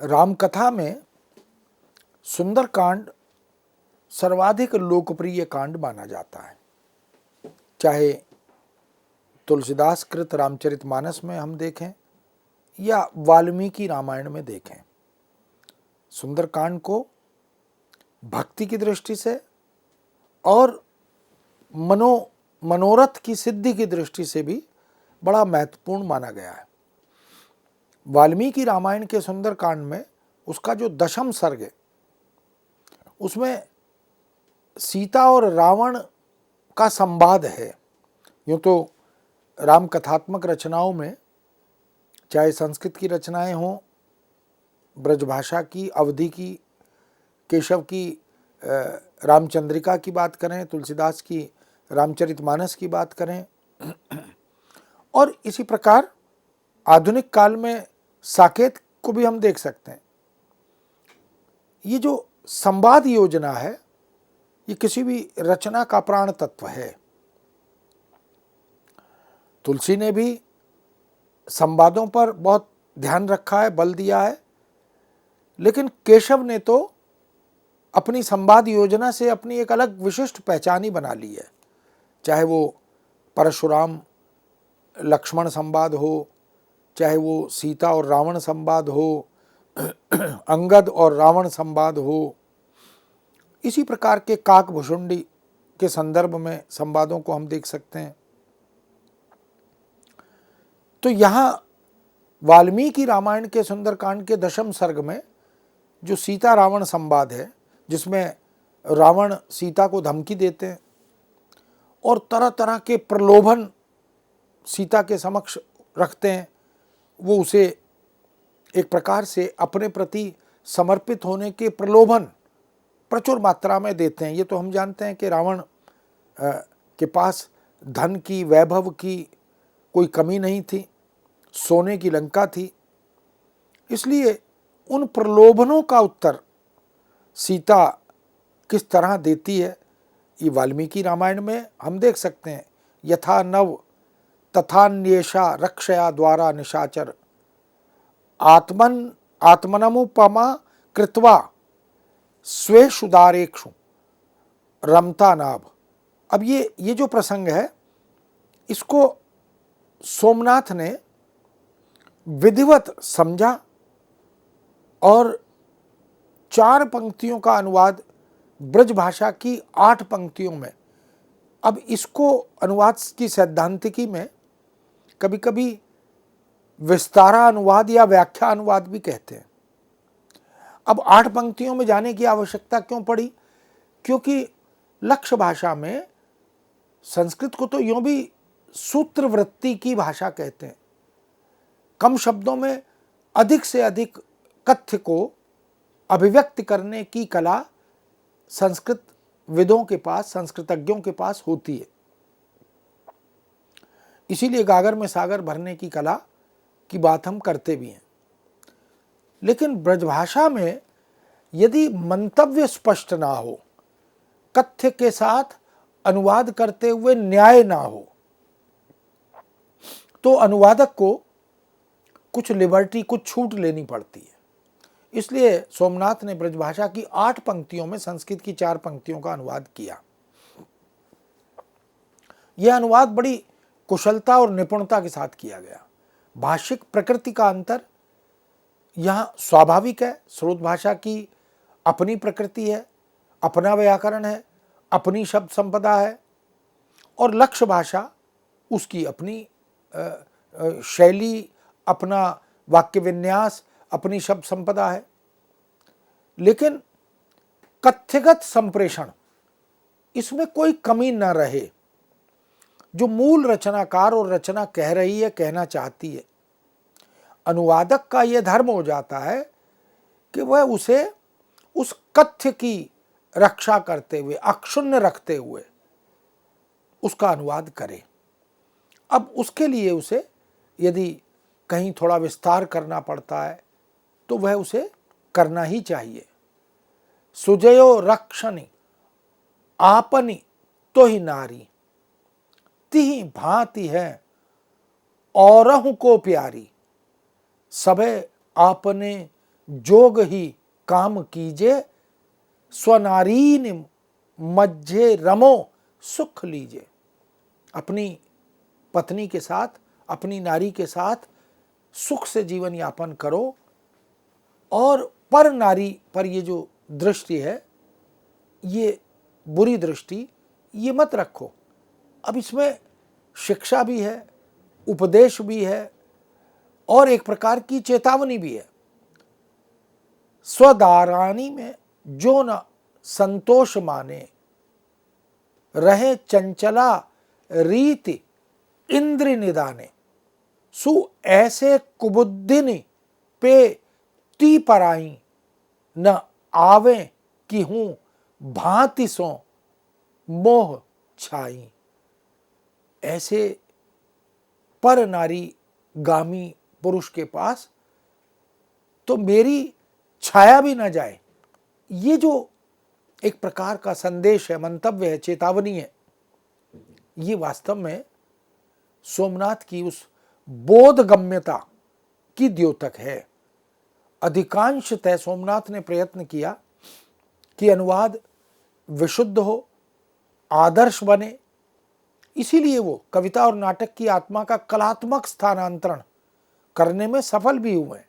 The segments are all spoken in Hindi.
रामकथा में सुंदरकांड सर्वाधिक लोकप्रिय कांड माना जाता है। चाहे तुलसीदास कृत रामचरितमानस में हम देखें या वाल्मीकि रामायण में देखें, सुंदरकांड को भक्ति की दृष्टि से और मनोरथ की सिद्धि की दृष्टि से भी बड़ा महत्वपूर्ण माना गया है। वाल्मीकि रामायण के सुंदरकांड में उसका जो दशम सर्ग है, उसमें सीता और रावण का संवाद है। यूँ तो राम कथात्मक रचनाओं में, चाहे संस्कृत की रचनाएं हों, ब्रजभाषा की, अवधि की, केशव की रामचंद्रिका की बात करें, तुलसीदास की रामचरितमानस की बात करें, और इसी प्रकार आधुनिक काल में साकेत को भी हम देख सकते हैं। ये जो संवाद योजना है, ये किसी भी रचना का प्राण तत्व है। तुलसी ने भी संवादों पर बहुत ध्यान रखा है, बल दिया है, लेकिन केशव ने तो अपनी संवाद योजना से अपनी एक अलग विशिष्ट पहचान ही बना ली है। चाहे वो परशुराम लक्ष्मण संवाद हो, चाहे वो सीता और रावण संवाद हो, अंगद और रावण संवाद हो, इसी प्रकार के काकभुषुंडी के संदर्भ में संवादों को हम देख सकते हैं। तो यहाँ वाल्मीकि रामायण के सुंदरकांड के दशम सर्ग में जो सीता रावण संवाद है, जिसमें रावण सीता को धमकी देते हैं और तरह तरह के प्रलोभन सीता के समक्ष रखते हैं, वो उसे एक प्रकार से अपने प्रति समर्पित होने के प्रलोभन प्रचुर मात्रा में देते हैं। ये तो हम जानते हैं कि रावण के पास धन की, वैभव की कोई कमी नहीं थी, सोने की लंका थी। इसलिए उन प्रलोभनों का उत्तर सीता किस तरह देती है, ये वाल्मीकि रामायण में हम देख सकते हैं। यथा नव तथान्येषा रक्षया द्वारा निशाचर आत्मनमुपमा कृत्वा स्वेशुदारेक्षु रमता नाभ। अब ये जो प्रसंग है, इसको सोमनाथ ने विधिवत समझा और 4 पंक्तियों का अनुवाद ब्रजभाषा की 8 पंक्तियों में। अब इसको अनुवाद की सैद्धांतिकी में कभी कभी विस्तारा अनुवाद या व्याख्या अनुवाद भी कहते हैं। अब 8 पंक्तियों में जाने की आवश्यकता क्यों पड़ी? क्योंकि लक्ष्य भाषा में, संस्कृत को तो यूं भी सूत्रवृत्ति की भाषा कहते हैं। कम शब्दों में अधिक से अधिक कथ्य को अभिव्यक्त करने की कला संस्कृत विदों के पास, संस्कृतज्ञों के पास होती है। इसीलिए गागर में सागर भरने की कला की बात हम करते भी हैं। लेकिन ब्रजभाषा में यदि मंतव्य स्पष्ट ना हो, कथ्य के साथ अनुवाद करते हुए न्याय ना हो, तो अनुवादक को कुछ लिबर्टी, कुछ छूट लेनी पड़ती है। इसलिए सोमनाथ ने ब्रजभाषा की 8 पंक्तियों में संस्कृत की 4 पंक्तियों का अनुवाद किया। यह अनुवाद बड़ी कुशलता और निपुणता के साथ किया गया। भाषिक प्रकृति का अंतर यहाँ स्वाभाविक है। स्रोत भाषा की अपनी प्रकृति है, अपना व्याकरण है, अपनी शब्द संपदा है, और लक्ष्य भाषा उसकी अपनी शैली, अपना वाक्य विन्यास, अपनी शब्द संपदा है। लेकिन कथ्यगत संप्रेषण, इसमें कोई कमी न रहे। जो मूल रचनाकार और रचना कह रही है, कहना चाहती है, अनुवादक का यह धर्म हो जाता है कि वह उसे उस कथ्य की रक्षा करते हुए, अक्षुण्ण रखते हुए उसका अनुवाद करे। अब उसके लिए उसे यदि कहीं थोड़ा विस्तार करना पड़ता है तो वह उसे करना ही चाहिए। सुजयो रक्षणी आपनी तो ही नारी, तिहि भांति है औरहु को प्यारी, सबे आपने जोग ही काम कीजे, स्वनारीन मज्झे रमो सुख लीजे। अपनी पत्नी के साथ, अपनी नारी के साथ सुख से जीवन यापन करो, और पर नारी पर ये जो दृष्टि है, ये बुरी दृष्टि ये मत रखो। अब इसमें शिक्षा भी है, उपदेश भी है, और एक प्रकार की चेतावनी भी है। स्वदारानी में जो न संतोष माने, रहे चंचला रीति इंद्र निदाने। सु ऐसे कुबुद्धिनी पे ती पराई, न आवे कि हूं भांति सो मोह छाई। ऐसे पर नारी गामी पुरुष के पास तो मेरी छाया भी न जाए। ये जो एक प्रकार का संदेश है, मंतव्य है, चेतावनी है, ये वास्तव में सोमनाथ की उस बोधगम्यता की द्योतक है। अधिकांशतः सोमनाथ ने प्रयत्न किया कि अनुवाद विशुद्ध हो, आदर्श बने। इसीलिए वो कविता और नाटक की आत्मा का कलात्मक स्थानांतरण करने में सफल भी हुए,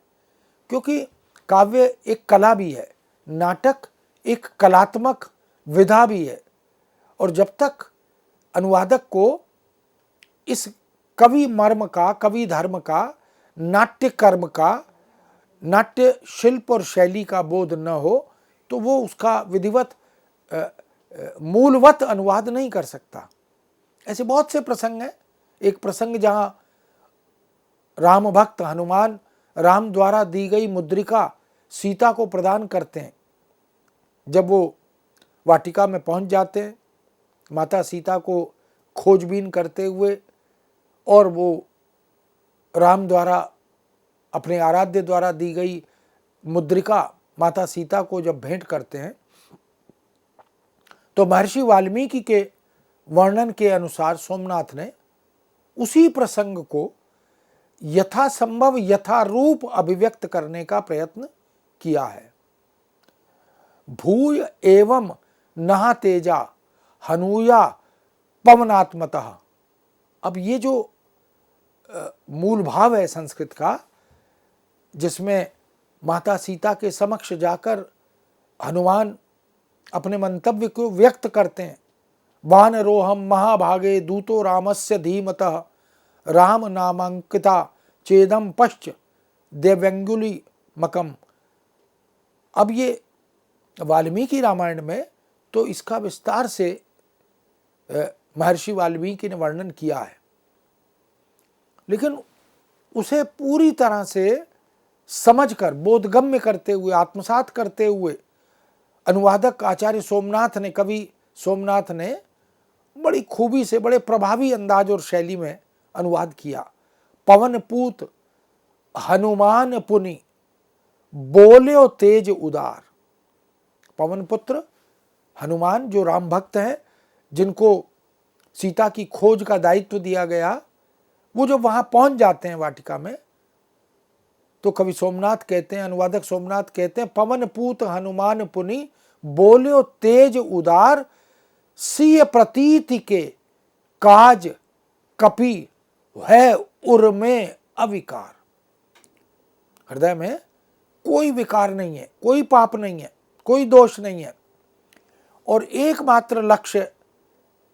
क्योंकि काव्य एक कला भी है, नाटक एक कलात्मक विधा भी है। और जब तक अनुवादक को इस कवि मर्म का, कवि धर्म का, नाट्य कर्म का, नाट्य शिल्प और शैली का बोध न हो, तो वो उसका विधिवत मूलवत अनुवाद नहीं कर सकता। ऐसे बहुत से प्रसंग हैं। एक प्रसंग जहाँ राम भक्त हनुमान राम द्वारा दी गई मुद्रिका सीता को प्रदान करते हैं। जब वो वाटिका में पहुंच जाते हैं, माता सीता को खोजबीन करते हुए, और वो राम द्वारा, अपने आराध्य द्वारा दी गई मुद्रिका माता सीता को जब भेंट करते हैं, तो महर्षि वाल्मीकि के वर्णन के अनुसार सोमनाथ ने उसी प्रसंग को यथासंभव यथारूप अभिव्यक्त करने का प्रयत्न किया है। भूय एवं नहा तेजा हनुया पवनात्मतः। अब ये जो मूल भाव है संस्कृत का, जिसमें माता सीता के समक्ष जाकर हनुमान अपने मंतव्य को व्यक्त करते हैं। वानरोहम महाभागे दूतो रामस्य धीमतः, राम नामांकिता चेदम पश्च देव्यंगुली मकम। अब ये वाल्मीकि रामायण में तो इसका विस्तार से महर्षि वाल्मीकि ने वर्णन किया है, लेकिन उसे पूरी तरह से समझकर, बोधगम्य करते हुए, आत्मसात करते हुए अनुवादक आचार्य सोमनाथ ने, कवि सोमनाथ ने बड़ी खूबी से, बड़े प्रभावी अंदाज और शैली में अनुवाद किया। पवन पूत हनुमान पुनि बोल्यो तेज उदार। पवन पुत्र हनुमान जो राम भक्त हैं, जिनको सीता की खोज का दायित्व दिया गया, वो जब वहां पहुंच जाते हैं वाटिका में, तो कवि सोमनाथ कहते हैं, अनुवादक सोमनाथ कहते हैं, पवन पूत हनुमान पुनि बोल्यो तेज उदार, सिय प्रतीति के काज कपि है उर में अविकार। हृदय में कोई विकार नहीं है, कोई पाप नहीं है, कोई दोष नहीं है, और एकमात्र लक्ष्य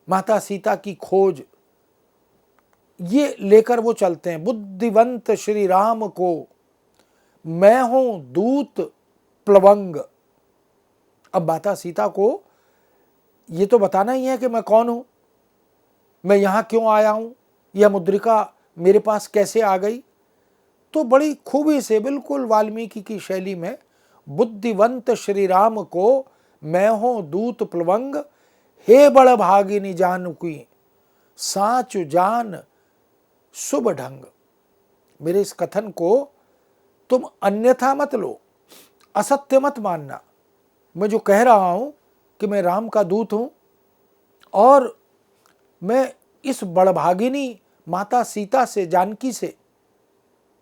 माता सीता की खोज, ये लेकर वो चलते हैं। बुद्धिवंत श्री राम को मैं हूं दूत प्लवंग। अब माता सीता को ये तो बताना ही है कि मैं कौन हूं, मैं यहां क्यों आया हूं, यह मुद्रिका मेरे पास कैसे आ गई। तो बड़ी खूबी से, बिल्कुल वाल्मीकि की शैली में, बुद्धिवंत श्री राम को मैं हूं दूत प्लवंग, हे बड़ भागिनी जानकी साच जान शुभ ढंग। मेरे इस कथन को तुम अन्यथा मत लो, असत्य मत मानना। मैं जो कह रहा हूं कि मैं राम का दूत हूं, और मैं इस बड़भागिनी माता सीता से, जानकी से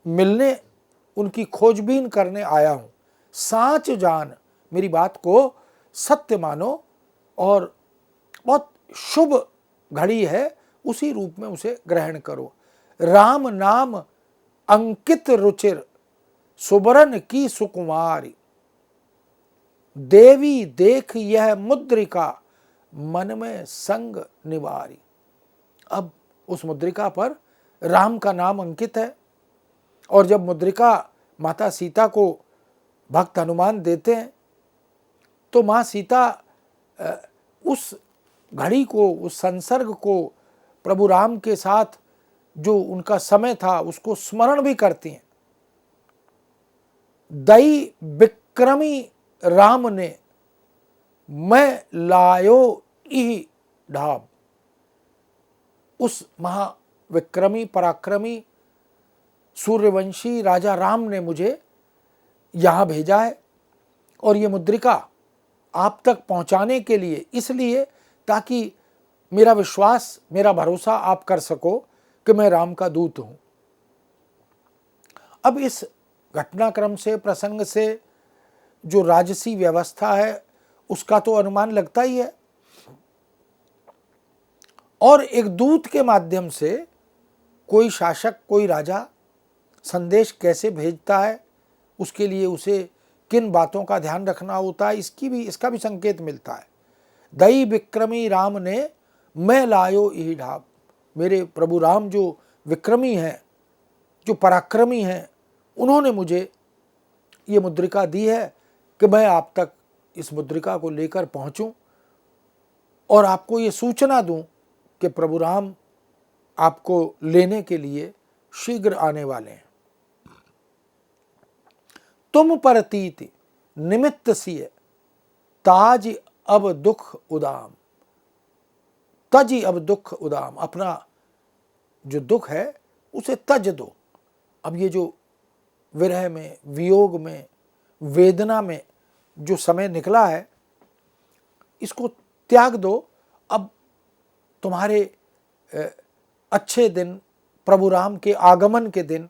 मिलने, उनकी खोजबीन करने आया हूं। साच जान, मेरी बात को सत्य मानो और बहुत शुभ घड़ी है, उसी रूप में उसे ग्रहण करो। राम नाम अंकित रुचिर, सुबरन की सुकुमारी, देवी देख यह मुद्रिका, मन में संग निवारी। अब उस मुद्रिका पर राम का नाम अंकित है, और जब मुद्रिका माता सीता को भक्त हनुमान देते हैं तो माँ सीता उस घड़ी को, उस संसर्ग को, प्रभु राम के साथ जो उनका समय था उसको स्मरण भी करती हैं। दई विक्रमी राम ने, मैं लायो इह ढाब। उस महाविक्रमी पराक्रमी सूर्यवंशी राजा राम ने मुझे यहाँ भेजा है, और ये मुद्रिका आप तक पहुँचाने के लिए, इसलिए ताकि मेरा विश्वास, मेरा भरोसा आप कर सको कि मैं राम का दूत हूँ। अब इस घटनाक्रम से, प्रसंग से जो राजसी व्यवस्था है उसका तो अनुमान लगता ही है, और एक दूत के माध्यम से कोई शासक, कोई राजा संदेश कैसे भेजता है, उसके लिए उसे किन बातों का ध्यान रखना होता है, इसका भी संकेत मिलता है। दई विक्रमी राम ने, मैं लायो इह ढाब। मेरे प्रभु राम जो विक्रमी हैं, जो पराक्रमी हैं, उन्होंने मुझे ये मुद्रिका दी है कि मैं आप तक इस मुद्रिका को लेकर पहुंचूं और आपको ये सूचना दूं कि प्रभु राम आपको लेने के लिए शीघ्र आने वाले हैं। तुम परतीति निमित्त सिय, ताज अब दुख उदाम। तजी अब दुख उदाम, अपना जो दुख है उसे तज दो। अब ये जो विरह में, वियोग में, वेदना में जो समय निकला है, इसको त्याग दो। अब तुम्हारे अच्छे दिन, प्रभु राम के आगमन के दिन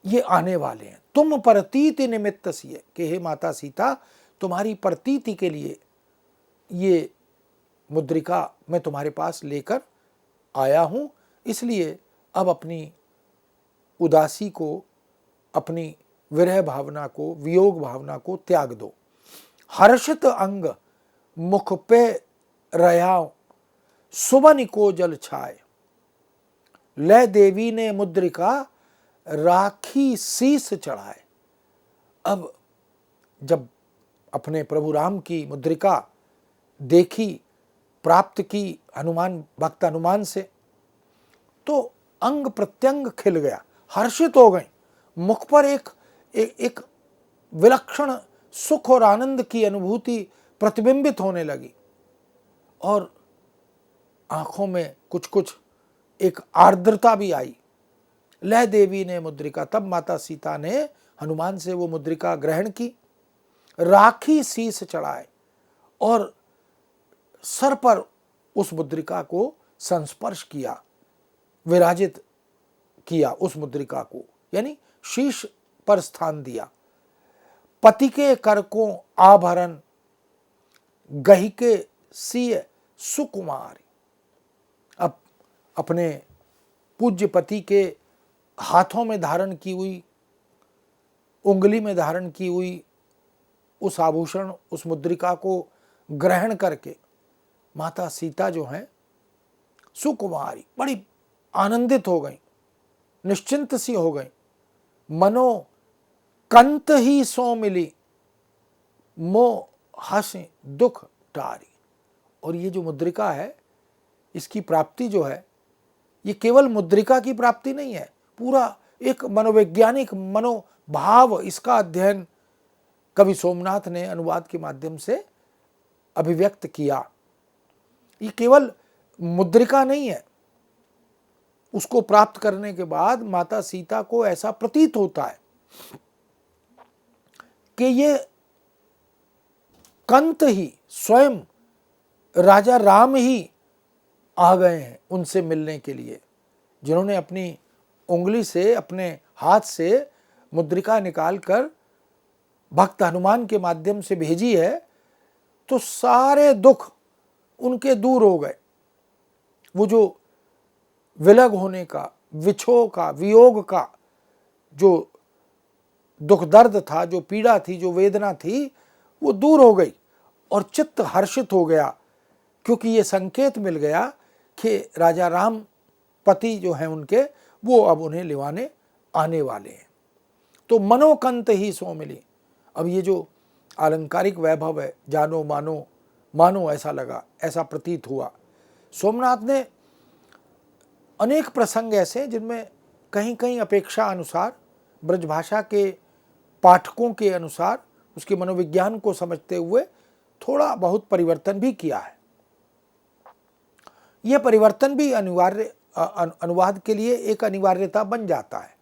ये आने वाले हैं। तुम प्रतीति निमित्त सिय, कि हे माता सीता, तुम्हारी प्रतीति के लिए ये मुद्रिका मैं तुम्हारे पास लेकर आया हूँ, इसलिए अब अपनी उदासी को, अपनी विरह भावना को, वियोग भावना को त्याग दो। हर्षित अंग मुख पे रयाओ, सुमन को जल छाए। ले देवी ने मुद्रिका, राखी शीस चढ़ाए। अब जब अपने प्रभु राम की मुद्रिका देखी, प्राप्त की हनुमान, भक्त हनुमान से, तो अंग प्रत्यंग खिल गया, हर्षित हो गए। मुख पर एक विलक्षण सुख और आनंद की अनुभूति प्रतिबिंबित होने लगी, और आंखों में कुछ कुछ एक आर्द्रता भी आई। लह देवी ने मुद्रिका, तब माता सीता ने हनुमान से वो मुद्रिका ग्रहण की, राखी शीस चढ़ाए, और सर पर उस मुद्रिका को संस्पर्श किया, विराजित किया उस मुद्रिका को, यानी शीश पर स्थान दिया। पति के कर को आभरण, गही के सिय सुकुमारी। अब अपने पूज्य पति के हाथों में धारण की हुई, उंगली में धारण की हुई उस आभूषण, उस मुद्रिका को ग्रहण करके माता सीता जो हैं सुकुमारी, बड़ी आनंदित हो गई, निश्चिंत सी हो गई। मनो कंत ही सो मिली, मो हंसी दुख टारी। और ये जो मुद्रिका है, इसकी प्राप्ति जो है, ये केवल मुद्रिका की प्राप्ति नहीं है, पूरा एक मनोवैज्ञानिक मनोभाव, इसका अध्ययन कवि सोमनाथ ने अनुवाद के माध्यम से अभिव्यक्त किया। ये केवल मुद्रिका नहीं है, उसको प्राप्त करने के बाद माता सीता को ऐसा प्रतीत होता है कि ये कंत ही, स्वयं राजा राम ही आ गए हैं उनसे मिलने के लिए, जिन्होंने अपनी उंगली से, अपने हाथ से मुद्रिका निकालकर भक्त हनुमान के माध्यम से भेजी है तो सारे दुख उनके दूर हो गए। वो जो विलग होने का, विछोह का, वियोग का जो दुख दर्द था, जो पीड़ा थी, जो वेदना थी, वो दूर हो गई और चित्त हर्षित हो गया, क्योंकि ये संकेत मिल गया कि राजा राम पति जो हैं उनके, वो अब उन्हें लिवाने आने वाले हैं। तो मनोकंत ही सो मिली। अब ये जो आलंकारिक वैभव है, जानो मानो मानो ऐसा लगा, ऐसा प्रतीत हुआ। सोमनाथ ने अनेक प्रसंग ऐसे जिनमें कहीं कहीं अपेक्षा अनुसार, ब्रजभाषा के पाठकों के अनुसार, उसके मनोविज्ञान को समझते हुए थोड़ा बहुत परिवर्तन भी किया है। यह परिवर्तन भी अनिवार्य अनुवाद के लिए एक अनिवार्यता बन जाता है,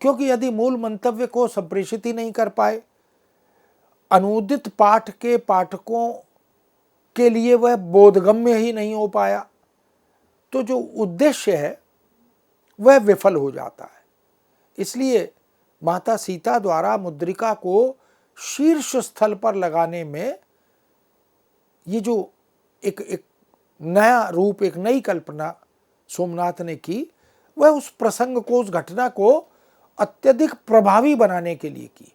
क्योंकि यदि मूल मंतव्य को संप्रेषित ही नहीं कर पाए, अनुदित पाठ के पाठकों के लिए वह बोधगम्य ही नहीं हो पाया, तो जो उद्देश्य है वह विफल हो जाता है। इसलिए माता सीता द्वारा मुद्रिका को शीर्ष स्थल पर लगाने में ये जो एक नया रूप, एक नई कल्पना सोमनाथ ने की, वह उस प्रसंग को, उस घटना को अत्यधिक प्रभावी बनाने के लिए की।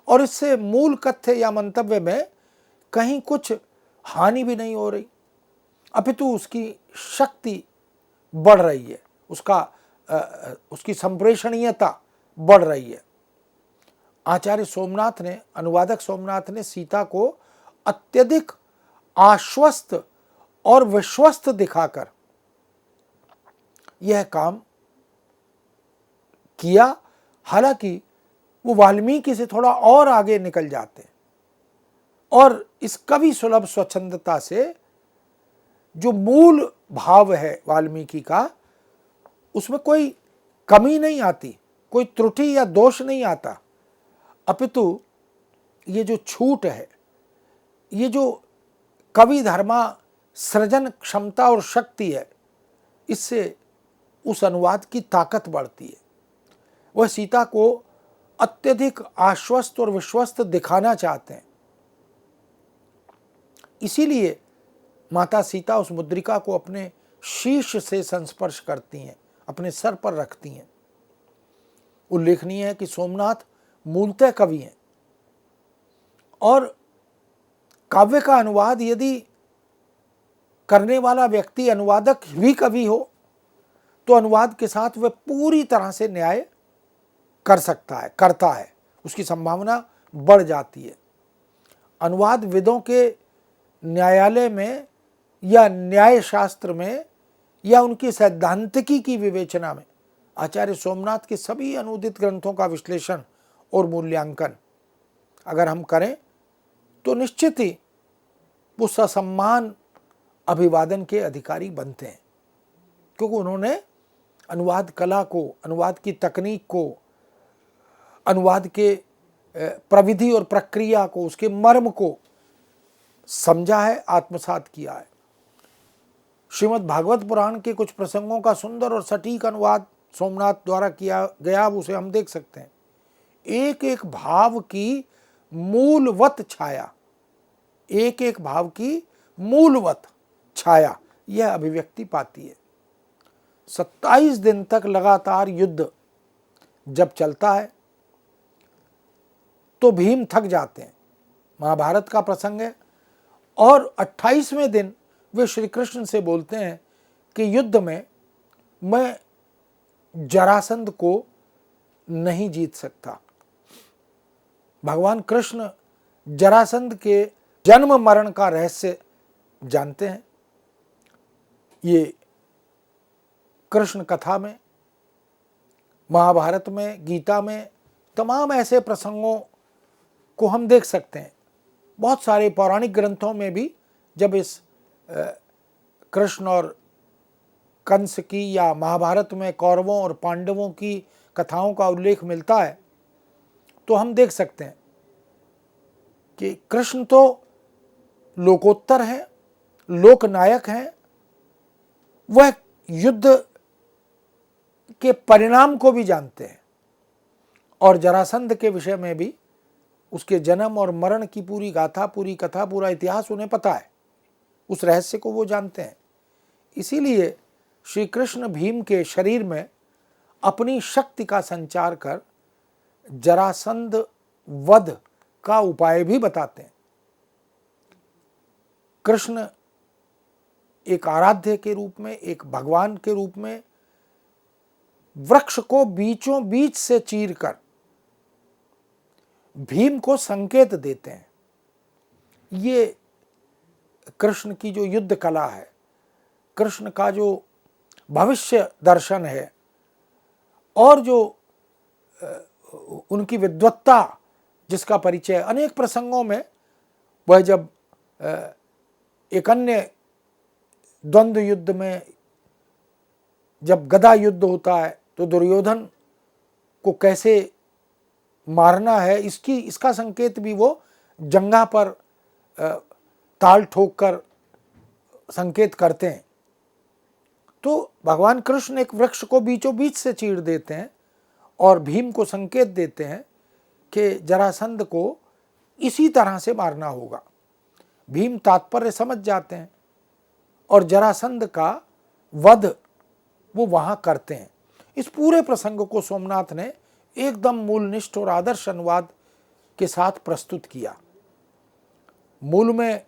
और इससे मूल कथ्य या मंतव्य में कहीं कुछ हानि भी नहीं हो रही, अपितु उसकी शक्ति बढ़ रही है, उसकी संप्रेषणीयता बढ़ रही है। आचार्य सोमनाथ ने, अनुवादक सोमनाथ ने सीता को अत्यधिक आश्वस्त और विश्वस्त दिखाकर यह काम किया। हालांकि वो वाल्मीकि से थोड़ा और आगे निकल जाते हैं और इस कवि सुलभ स्वच्छंदता से जो मूल भाव है वाल्मीकि का, उसमें कोई कमी नहीं आती, कोई त्रुटि या दोष नहीं आता, अपितु ये जो छूट है, ये जो कवि धर्मा सृजन क्षमता और शक्ति है, इससे उस अनुवाद की ताकत बढ़ती है। वह सीता को अत्यधिक आश्वस्त और विश्वस्त दिखाना चाहते हैं। इसीलिए माता सीता उस मुद्रिका को अपने शीर्ष से संस्पर्श करती हैं, अपने सर पर रखती हैं। उल्लेखनीय है कि सोमनाथ मूलतः कवि हैं और काव्य का अनुवाद यदि करने वाला व्यक्ति अनुवादक भी कवि हो तो अनुवाद के साथ वह पूरी तरह से न्याय कर सकता है, करता है, उसकी संभावना बढ़ जाती है। अनुवाद विदों के न्यायालय में या न्याय शास्त्र में या उनकी सैद्धांतिकी की विवेचना में आचार्य सोमनाथ के सभी अनुदित ग्रंथों का विश्लेषण और मूल्यांकन अगर हम करें तो निश्चित ही वो ससम्मान अभिवादन के अधिकारी बनते हैं, क्योंकि उन्होंने अनुवाद कला को, अनुवाद की तकनीक को, अनुवाद के प्रविधि और प्रक्रिया को, उसके मर्म को समझा है, आत्मसात किया है। श्रीमद् भागवत पुराण के कुछ प्रसंगों का सुंदर और सटीक अनुवाद सोमनाथ द्वारा किया गया, उसे हम देख सकते हैं। एक एक भाव की मूलवत छाया, एक एक भाव की मूलवत छाया यह अभिव्यक्ति पाती है। 27 दिन तक लगातार युद्ध जब चलता है तो भीम थक जाते हैं, महाभारत का प्रसंग है, और 28वें दिन वे श्री कृष्ण से बोलते हैं कि युद्ध में मैं जरासंध को नहीं जीत सकता। भगवान कृष्ण जरासंध के जन्म मरण का रहस्य जानते हैं। ये कृष्ण कथा में, महाभारत में, गीता में तमाम ऐसे प्रसंगों को हम देख सकते हैं। बहुत सारे पौराणिक ग्रंथों में भी जब इस कृष्ण और कंस की या महाभारत में कौरवों और पांडवों की कथाओं का उल्लेख मिलता है तो हम देख सकते हैं कि कृष्ण तो लोकोत्तर हैं, लोकनायक हैं, वह युद्ध के परिणाम को भी जानते हैं और जरासंध के विषय में भी उसके जन्म और मरण की पूरी गाथा, पूरी कथा, पूरा इतिहास उन्हें पता है, उस रहस्य को वो जानते हैं। इसीलिए श्री कृष्ण भीम के शरीर में अपनी शक्ति का संचार कर जरासंध वध का उपाय भी बताते हैं। कृष्ण एक आराध्य के रूप में, एक भगवान के रूप में वृक्ष को बीचों बीच से चीरकर भीम को संकेत देते हैं। ये कृष्ण की जो युद्ध कला है, कृष्ण का जो भविष्य दर्शन है, और जो उनकी विद्वत्ता जिसका परिचय अनेक प्रसंगों में, वह जब एक अन्य द्वंद्व युद्ध में जब गदा युद्ध होता है तो दुर्योधन को कैसे मारना है, इसका संकेत भी वो जंगा पर ताल ठोक कर संकेत करते हैं। तो भगवान कृष्ण एक वृक्ष को बीचों बीच से चीर देते हैं और भीम को संकेत देते हैं कि जरासंध को इसी तरह से मारना होगा। भीम तात्पर्य समझ जाते हैं और जरासंध का वध वो वहां करते हैं। इस पूरे प्रसंग को सोमनाथ ने एकदम मूलनिष्ठ और आदर्श अनुवाद के साथ प्रस्तुत किया। मूल में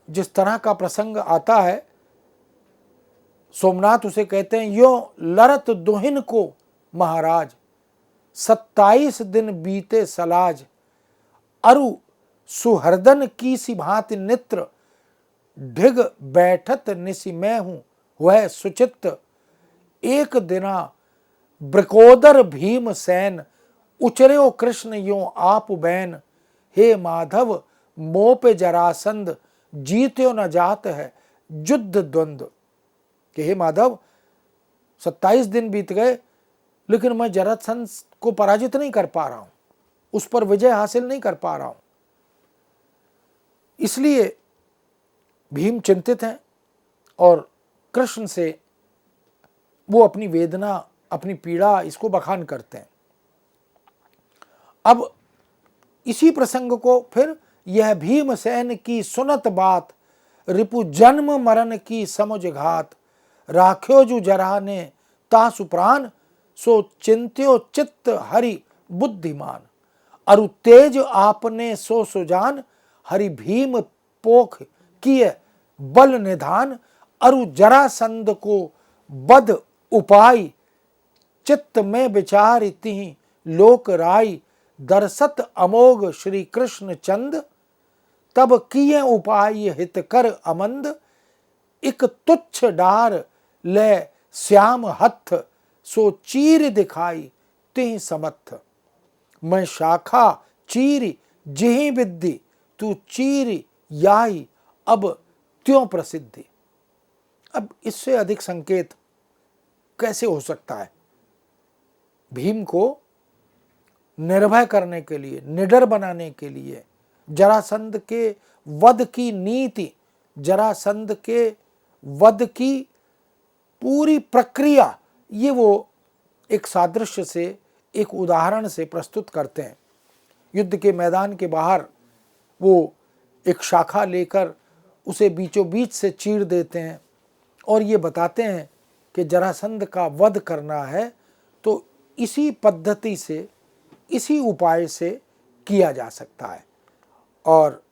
जिस तरह का प्रसंग आता है, सोमनाथ उसे कहते हैं, यो लरत दुहिन को महाराज, 27 दिन बीते सलाज, अरु सुहरदन की सी भांति नित्र, ढिग बैठत निसि मैं हूं वह सुचित्त, एक दिना ब्रकोदर भीम सैन, उचर्यो कृष्ण यो आप बैन, हे माधव मोप जरासंध, जीत्यो न जात है युद्ध द्वंद्व। कि हे माधव, 27 दिन बीत गए लेकिन मैं जरासंध को पराजित नहीं कर पा रहा हूं, उस पर विजय हासिल नहीं कर पा रहा हूं। इसलिए भीम चिंतित हैं और कृष्ण से वो अपनी वेदना, अपनी पीड़ा, इसको बखान करते हैं। अब इसी प्रसंग को फिर, यह भीमसेन की सुनत बात, रिपु जन्म मरण की समुझ घात, राख्यो जु जरा ने तासु प्राण, सो चिंत्यो चित्त हरि बुद्धिमान, अरु तेज आपने सो सुजान, हरि भीम पोख किए बल निधान, अरु जरासंध को बद उपाय, चित्त में विचार तिहि लोक राय, दरसत अमोघ श्री कृष्ण चंद, तब किए उपाय हित कर अमंद, इक तुच्छ डार ले श्याम हथ, सो चीर दिखाई तिहि समथ, मैं शाखा चीर जिहि विद्धि, तू चीर याई अब त्यों प्रसिद्धि। अब इससे अधिक संकेत कैसे हो सकता है? भीम को निर्भय करने के लिए, निडर बनाने के लिए, जरासंध के वध की नीति, जरासंध के वध की पूरी प्रक्रिया, ये वो एक सादृश्य से, एक उदाहरण से प्रस्तुत करते हैं। युद्ध के मैदान के बाहर वो एक शाखा लेकर उसे बीचों बीच से चीर देते हैं और ये बताते हैं कि जरासंध का वध करना है तो इसी पद्धति से, इसी उपाय से किया जा सकता है। और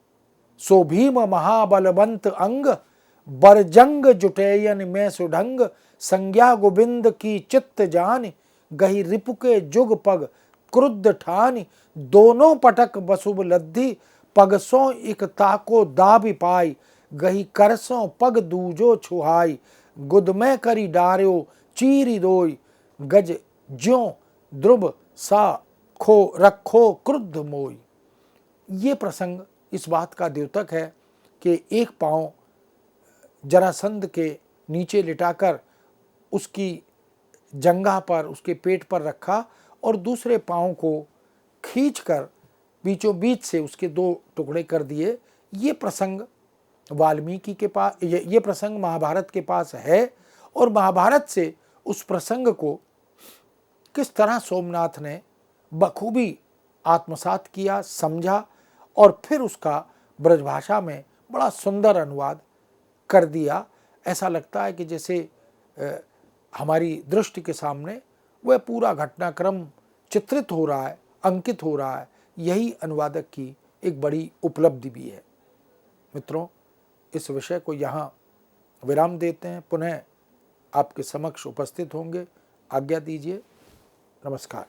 सो भीम महाबलवंत अंग, बरजंग जुटेयन में सुढंग, संज्ञा गोविंद की चित्त जान, गही रिपुके जुग पग क्रुद्ध ठान, दोनों पटक बसुब लद्धी, पगसों इक ताको दाबि पाई, गही करसों पग दूजो छुहाई, गुद में करी डार्यो चीरी दोई, गज ज्यों ध्रुव सा खो रखो क्रुद्ध मोई। ये प्रसंग इस बात का द्योतक है कि एक पांव जरासंध के नीचे लिटाकर उसकी जंघा पर, उसके पेट पर रखा और दूसरे पांव को खींचकर बीचों बीच से उसके दो टुकड़े कर दिए। ये प्रसंग वाल्मीकि के पास, ये प्रसंग महाभारत के पास है और महाभारत से उस प्रसंग को किस तरह सोमनाथ ने बखूबी आत्मसात किया, समझा और फिर उसका ब्रजभाषा में बड़ा सुंदर अनुवाद कर दिया। ऐसा लगता है कि जैसे हमारी दृष्टि के सामने वह पूरा घटनाक्रम चित्रित हो रहा है, अंकित हो रहा है। यही अनुवादक की एक बड़ी उपलब्धि भी है। मित्रों, इस विषय को यहाँ विराम देते हैं, पुनः आपके समक्ष उपस्थित होंगे। आज्ञा दीजिए। नमस्कार।